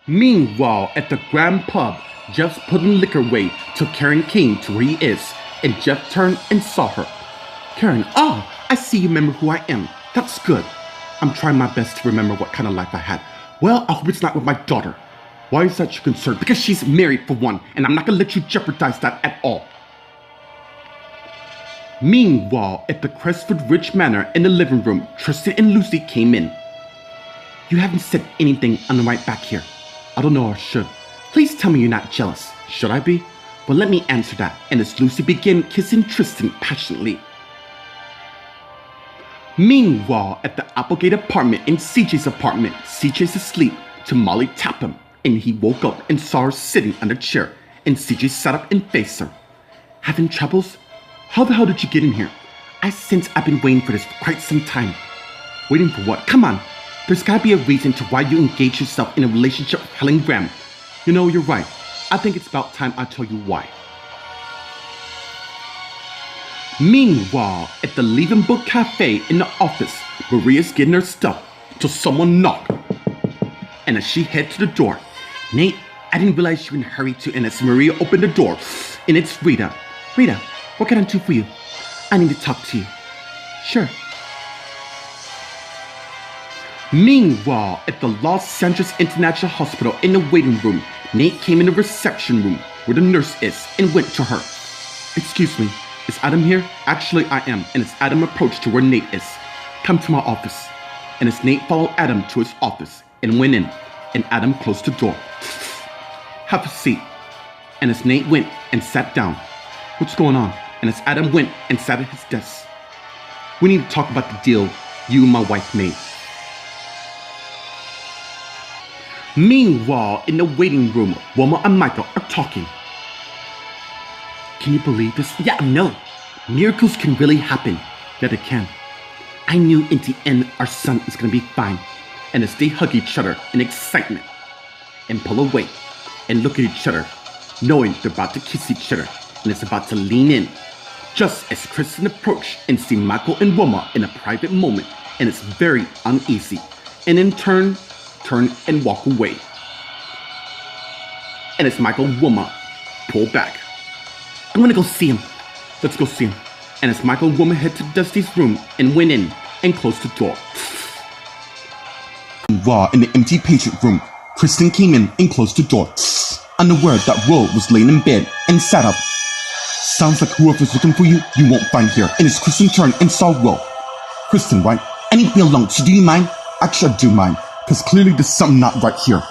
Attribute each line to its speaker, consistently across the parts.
Speaker 1: Meanwhile, at the Grand Pub, Jeff's putting liquor away till Karen came to where he is, and Jeff turned and saw her. Karen, I see you remember who I am. That's good. I'm trying my best to remember what kind of life I had. Well, I hope it's not with my daughter. Why is that your concern? Because she's married for one, and I'm not gonna let you jeopardize that at all. Meanwhile, at the Crestwood Ridge Manor in the living room, Tristan and Lucy came in. You haven't said anything on the right back here. I don't know or should. Please tell me you're not jealous. Should I be? Well, let me answer that. And as Lucy began kissing Tristan passionately. Meanwhile, at the Applegate apartment in CJ's apartment, CJ's asleep till Molly tapped him, and he woke up and saw her sitting on a chair, and CJ sat up and faced her. Having troubles? How the hell did you get in here? I sense I've been waiting for this for quite some time. Waiting for what? Come on. There's gotta be a reason to why you engage yourself in a relationship with Helen Graham. You know, you're right. I think it's about time I tell you why. Meanwhile, at the Leaving Book Cafe in the office, Maria's getting her stuff till someone knocked. And as she head to the door, Nate, I didn't realize you were in a hurry to, and as Maria opened the door, and it's Rita. Rita, what can I do for you? I need to talk to you. Sure. Meanwhile, at the Los Angeles International Hospital in the waiting room, Nate came in the reception room where the nurse is and went to her. Excuse me, is Adam here? Actually, I am, and as Adam approached to where Nate is, come to my office. And as Nate followed Adam to his office and went in, and Adam closed the door. Have a seat. And as Nate went and sat down, what's going on? And as Adam went and sat at his desk, we need to talk about the deal you and my wife made. Meanwhile, in the waiting room, Wilma and Michael are talking. Can you believe this? Yeah, no. Miracles can really happen. Yeah, they can. I knew in the end our son is gonna be fine. And as they hug each other in excitement and pull away and look at each other, knowing they're about to kiss each other and it's about to lean in. Just as Kristen approached and see Michael and Wilma in a private moment, and it's very uneasy, and in turn and walk away. And as Michael and Wilma pull back, I'm gonna go see him. Let's go see him. And as Michael and Wilma head to Dusty's room and went in and closed the door. Raw in the empty patient room, Kristen came in and closed the door, unaware that Will was laying in bed and sat up. Sounds like whoever's looking for you, you won't find here. And as Kristen turned and saw Will. Kristen, right? I need to be alone, so do you mind? Actually, I do mind, because clearly there's something not right here.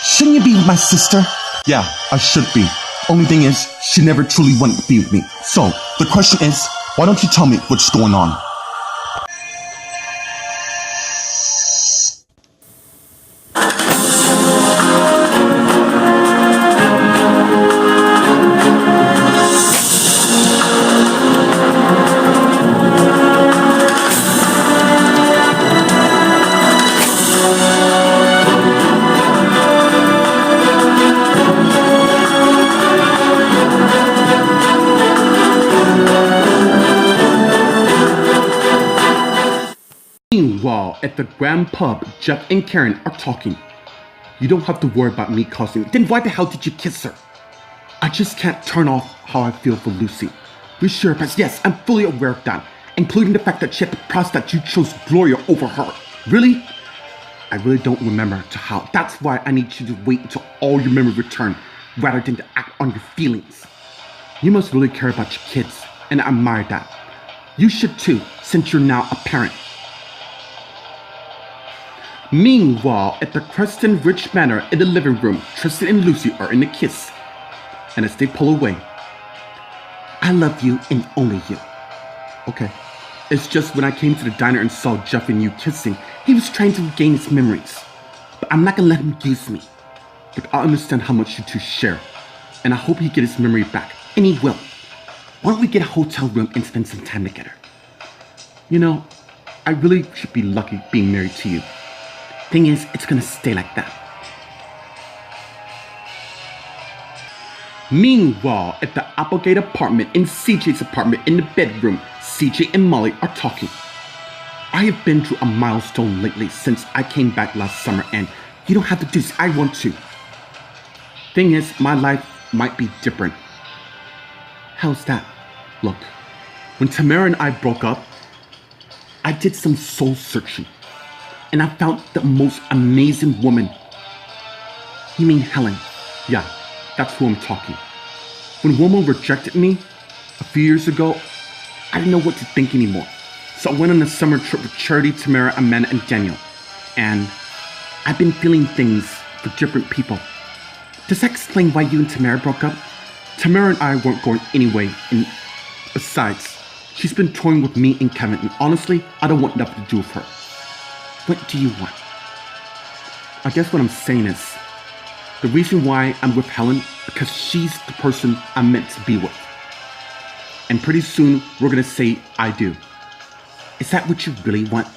Speaker 1: Shouldn't you be with my sister? Yeah, I should be. Only thing is, she never truly wanted to be with me. So, the question is, why don't you tell me what's going on? Meanwhile, at the Grand Pub, Jeff and Karen are talking. You don't have to worry about me causing. Then why the hell did you kiss her? I just can't turn off how I feel for Lucy. You sure, but yes, I'm fully aware of that, including the fact that she had the prospect you chose Gloria over her. Really? I really don't remember to how. That's why I need you to wait until all your memory return, rather than to act on your feelings. You must really care about your kids, and I admire that. You should too, since you're now a parent. Meanwhile, at the Creston Ridge Manor in the living room, Tristan and Lucy are in a kiss. And as they pull away, I love you and only you. Okay. It's just when I came to the diner and saw Jeff and you kissing, he was trying to regain his memories. But I'm not gonna let him use me. But I understand how much you two share. And I hope he get his memory back. And he will. Why don't we get a hotel room and spend some time together? You know, I really should be lucky being married to you. Thing is, it's gonna stay like that. Meanwhile, at the Applegate apartment in CJ's apartment in the bedroom, CJ and Molly are talking. I have been through a milestone lately since I came back last summer, and you don't have to do this. I want to. Thing is, my life might be different. How's that? Look, when Tamara and I broke up, I did some soul searching, and I found the most amazing woman. You mean Helen? Yeah, that's who I'm talking. When woman rejected me a few years ago, I didn't know what to think anymore. So I went on a summer trip with Charity, Tamara, Amanda, and Daniel. And I've been feeling things for different people. Does that explain why you and Tamara broke up? Tamara and I weren't going anyway, and besides, she's been toying with me and Kevin, and honestly, I don't want nothing to do with her. What do you want? I guess what I'm saying is, the reason why I'm with Helen, because she's the person I'm meant to be with. And pretty soon, we're gonna say, I do. Is that what you really want?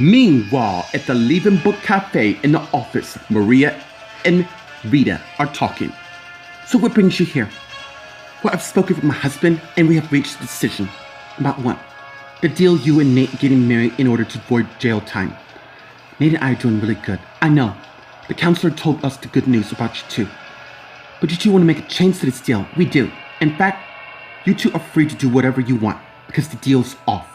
Speaker 1: Meanwhile, at the Leaving Book Cafe in the office, Maria and Rita are talking. So what brings you here? Well, I've spoken with my husband and we have reached a decision. About what? The deal you and Nate getting married in order to avoid jail time. Nate and I are doing really good. I know. The counselor told us the good news about you too. But you two want to make a change to this deal. We do. In fact, you two are free to do whatever you want because the deal's off.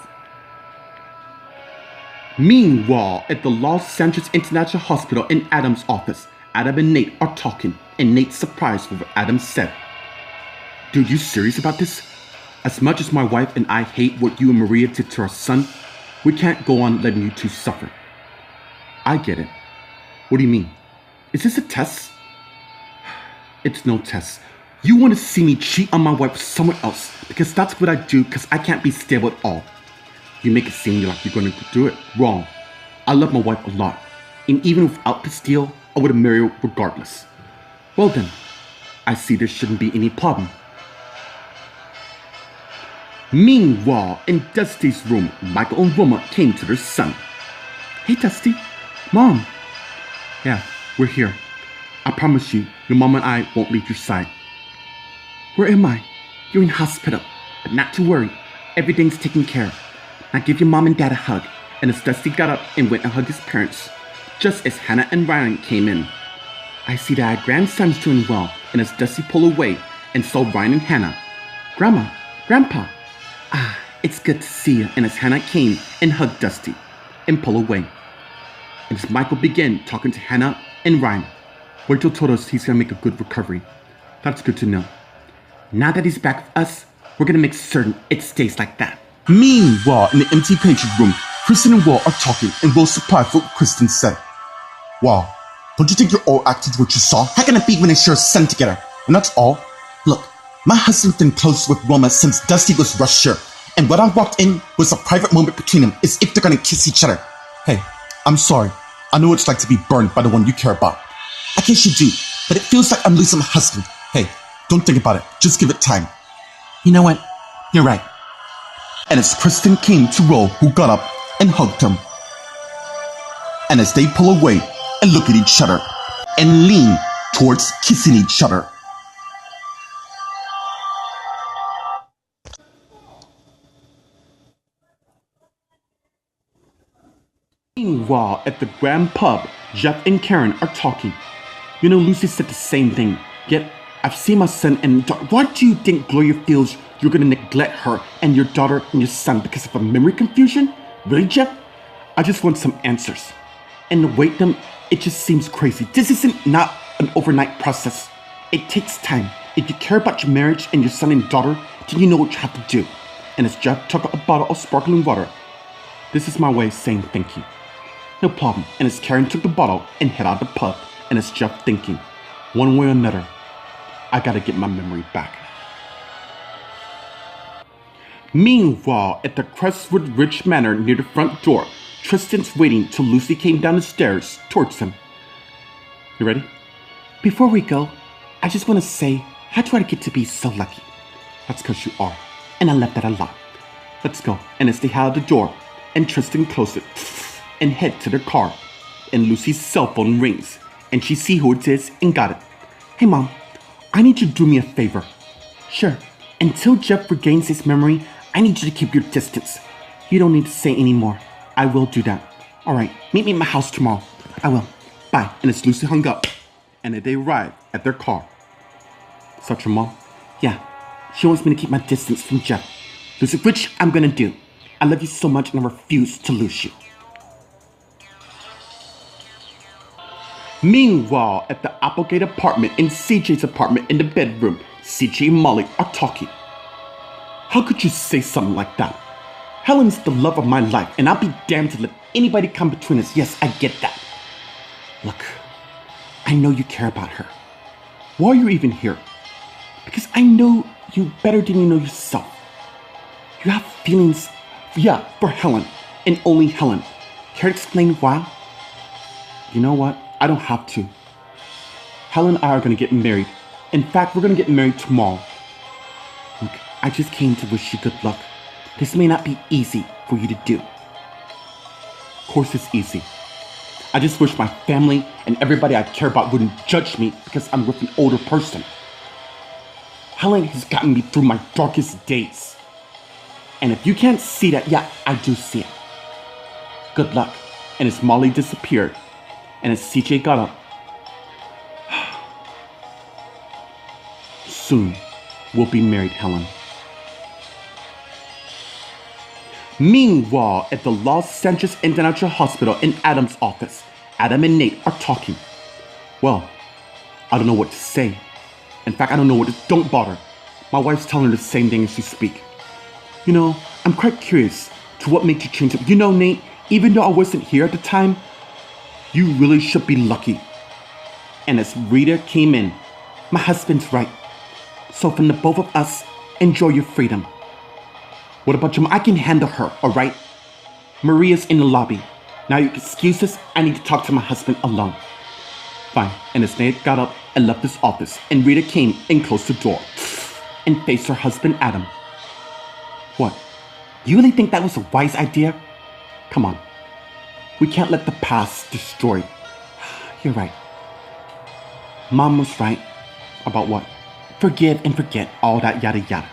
Speaker 1: Meanwhile, at the Los Angeles International Hospital in Adam's office, Adam and Nate are talking, and Nate's surprised with what Adam said. Dude, you serious about this? As much as my wife and I hate what you and Maria did to our son, we can't go on letting you two suffer. I get it. What do you mean? Is this a test? It's no test. You want to see me cheat on my wife with someone else because that's what I do because I can't be stable at all. You make it seem like you're going to do it. Wrong. I love my wife a lot. And even without this deal, I would have married her regardless. Well then, I see there shouldn't be any problem. Meanwhile, in Dusty's room, Michael and Wilma came to their son. Hey Dusty. Mom. Yeah, we're here. I promise you, your mom and I won't leave your side. Where am I? You're in hospital. But not to worry. Everything's taken care of. Now give your mom and dad a hug. And as Dusty got up and went and hugged his parents, just as Hannah and Ryan came in. I see that our grandson's doing well. And as Dusty pulled away and saw Ryan and Hannah. Grandma, Grandpa. Ah, it's good to see you. And as Hannah came and hugged Dusty and pulled away. And as Michael began talking to Hannah and Ryan. Rachel told us he's gonna make a good recovery. That's good to know. Now that he's back with us, we're gonna make certain it stays like that. Meanwhile, in the empty patient room, Kristen and Will are talking, and Will's surprised what Kristen said. Wow, don't you think you're all acting to what you saw? How can it be when they share a son together? And that's all? Look, my husband's been close with Wilma since Dusty was rushed here, and when I walked in was a private moment between them, as if they're gonna kiss each other. Hey, I'm sorry. I know what it's like to be burned by the one you care about. I guess you do, but it feels like I'm losing my husband. Hey, don't think about it. Just give it time. You know what? You're right. And as Kristen came to Will, who got up and hugged him. And as they pull away and look at each other and lean towards kissing each other. Meanwhile, at the Grand Pub, Jeff and Karen are talking. You know, Lucy said the same thing, yet I've seen my son and why do you think Gloria feels you're gonna neglect her and your daughter and your son because of a memory confusion? Really, Jeff? I just want some answers. And to wait them, it just seems crazy. This isn't not an overnight process. It takes time. If you care about your marriage and your son and daughter, then you know what you have to do. And as Jeff took a bottle of sparkling water, this is my way of saying thank you. No problem. And as Karen took the bottle and head out of the pub, and as Jeff thinking, one way or another, I gotta get my memory back. Meanwhile, at the Crestwood Ridge Manor near the front door, Tristan's waiting till Lucy came down the stairs towards him. You ready? Before we go, I just want to say, how do I get to be so lucky? That's because you are, and I love that a lot. Let's go. And as they head out the door, and Tristan closed it, and head to their car, and Lucy's cell phone rings, and she see who it is and got it. Hey Mom, I need you to do me a favor. Sure. Until Jeff regains his memory, I need you to keep your distance. You don't need to say any more. I will do that. Alright, meet me at my house tomorrow. I will. Bye. And as Lucy hung up, and they arrived at their car. Such your mom? Yeah. She wants me to keep my distance from Jeff. Lucy, which I'm gonna do. I love you so much and I refuse to lose you. Meanwhile, at the Applegate apartment, in CJ's apartment, in the bedroom, CJ and Molly are talking. How could you say something like that? Helen's the love of my life, and I'll be damned to let anybody come between us. Yes, I get that. Look, I know you care about her. Why are you even here? Because I know you better than you know yourself. You have feelings, yeah, for Helen, and only Helen. Care to explain why? You know what? I don't have to. Helen and I are going to get married. In fact, we're going to get married tomorrow. Look, I just came to wish you good luck. This may not be easy for you to do. Of course it's easy. I just wish my family and everybody I care about wouldn't judge me because I'm with an older person. Helen has gotten me through my darkest days. And if you can't see that, yeah, I do see it. Good luck. And as Molly disappeared, and as CJ got up, soon we'll be married, Helen. Meanwhile, at the Los Angeles International Hospital in Adam's office, Adam and Nate are talking. Well, I don't know what to say. In fact, I don't know what to... Don't bother. My wife's telling her the same thing as you speak. You know, I'm quite curious to what made you change it. You know, Nate, even though I wasn't here at the time, you really should be lucky. And as Rita came in, my husband's right. So from the both of us, enjoy your freedom. What about you? I can handle her, alright? Maria's in the lobby. Now you excuse us, I need to talk to my husband alone. Fine. And as Nate got up and left his office, and Rita came and closed the door and faced her husband Adam. What? You really think that was a wise idea? Come on. We can't let the past destroy. You're right. Mom was right. About what? Forgive and forget, all that yada yada.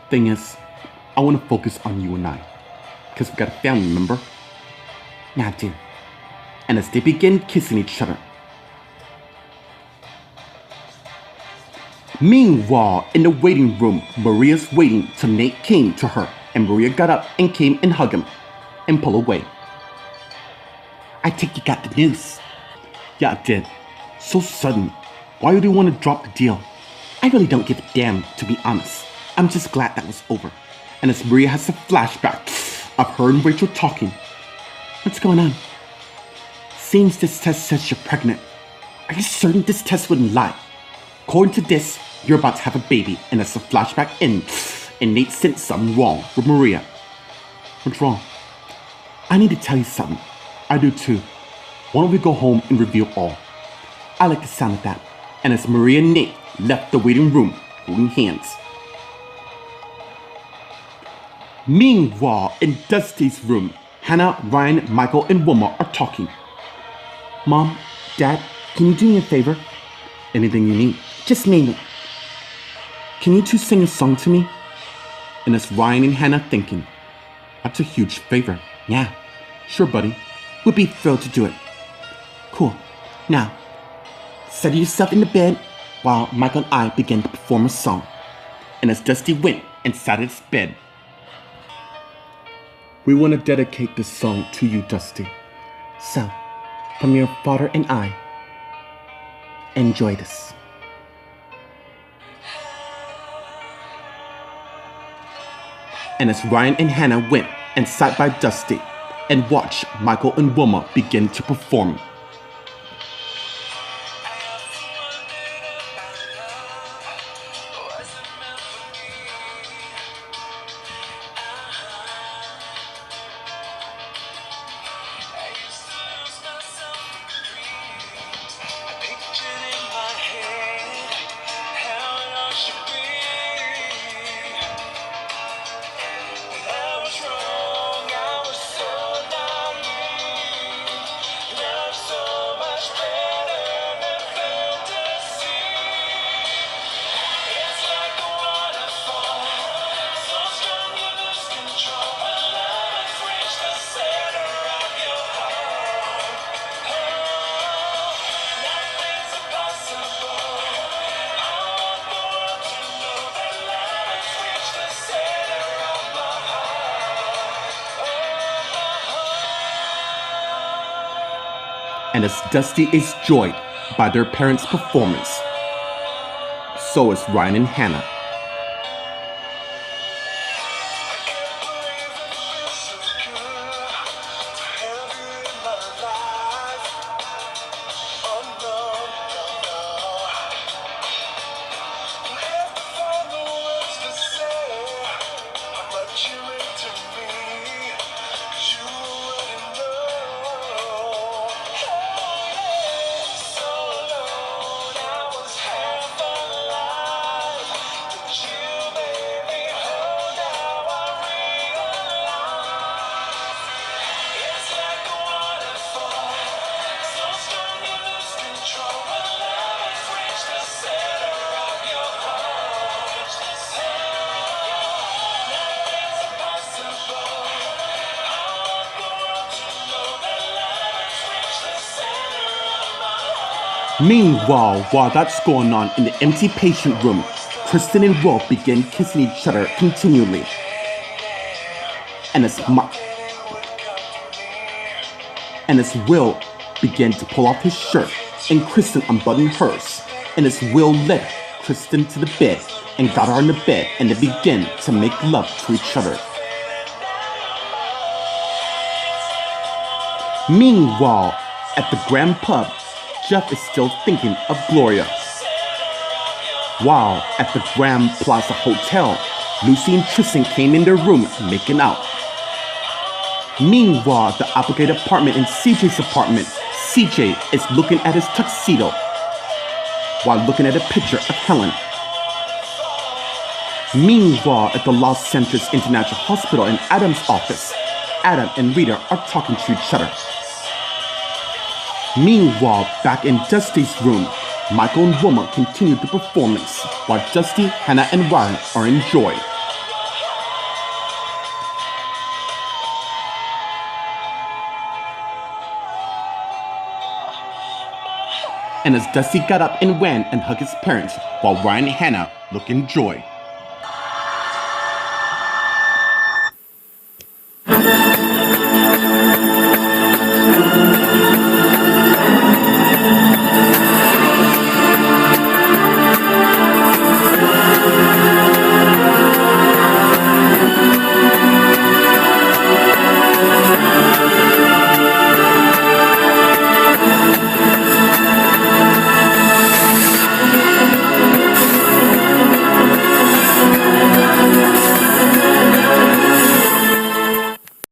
Speaker 1: Thing is, I want to focus on you and I. Because we got a family, remember? Yeah, I do. And as they begin kissing each other. Meanwhile, in the waiting room, Maria's waiting till Nate came to her. And Maria got up and came and hugged him and pulled away. I think you got the news. Yeah, I did. So sudden. Why would you want to drop the deal? I really don't give a damn, to be honest. I'm just glad that was over. And as Maria has a flashback of her and Rachel talking. What's going on? Seems this test says you're pregnant. Are you certain this test wouldn't lie? According to this, you're about to have a baby, and as the flashback ends, and Nate sensed something wrong with Maria. What's wrong? I need to tell you something. I do too. Why don't we go home and reveal all? I like the sound of that. And as Maria and Nate left the waiting room, holding hands. Meanwhile, in Dusty's room, Hannah, Ryan, Michael, and Wilma are talking. Mom, Dad, can you do me a favor? Anything you need. Just name it. Can you two sing a song to me? And as Ryan and Hannah thinking, that's a huge favor. Yeah, sure, buddy. We'll be thrilled to do it. Cool. Now, settle yourself in the bed while Michael and I begin to perform a song. And as Dusty went and sat at his bed, we want to dedicate this song to you, Dusty. So, from your father and I, enjoy this. And as Ryan and Hannah went and sat by Dusty and watched Michael and Wilma begin to perform. And as Dusty is joyed by their parents' performance, so is Ryan and Hannah. Meanwhile, while that's going on in the empty patient room, Kristen and Will begin kissing each other continually. And as Will began to pull off his shirt and Kristen unbuttoned hers, and as Will led Kristen to the bed and got her on the bed and they began to make love to each other. Meanwhile, at the Grand Pub, Jeff is still thinking of Gloria. While at the Grand Plaza Hotel, Lucy and Tristan came in their room making out. Meanwhile, at the Applegate apartment in CJ's apartment, CJ is looking at his tuxedo while looking at a picture of Helen. Meanwhile, at the Los Santos International Hospital in Adam's office, Adam and Rita are talking to each other. Meanwhile, back in Dusty's room, Michael and Wilma continue the performance while Dusty, Hannah, and Ryan are in joy. And as Dusty got up and went and hugged his parents while Ryan and Hannah look in joy.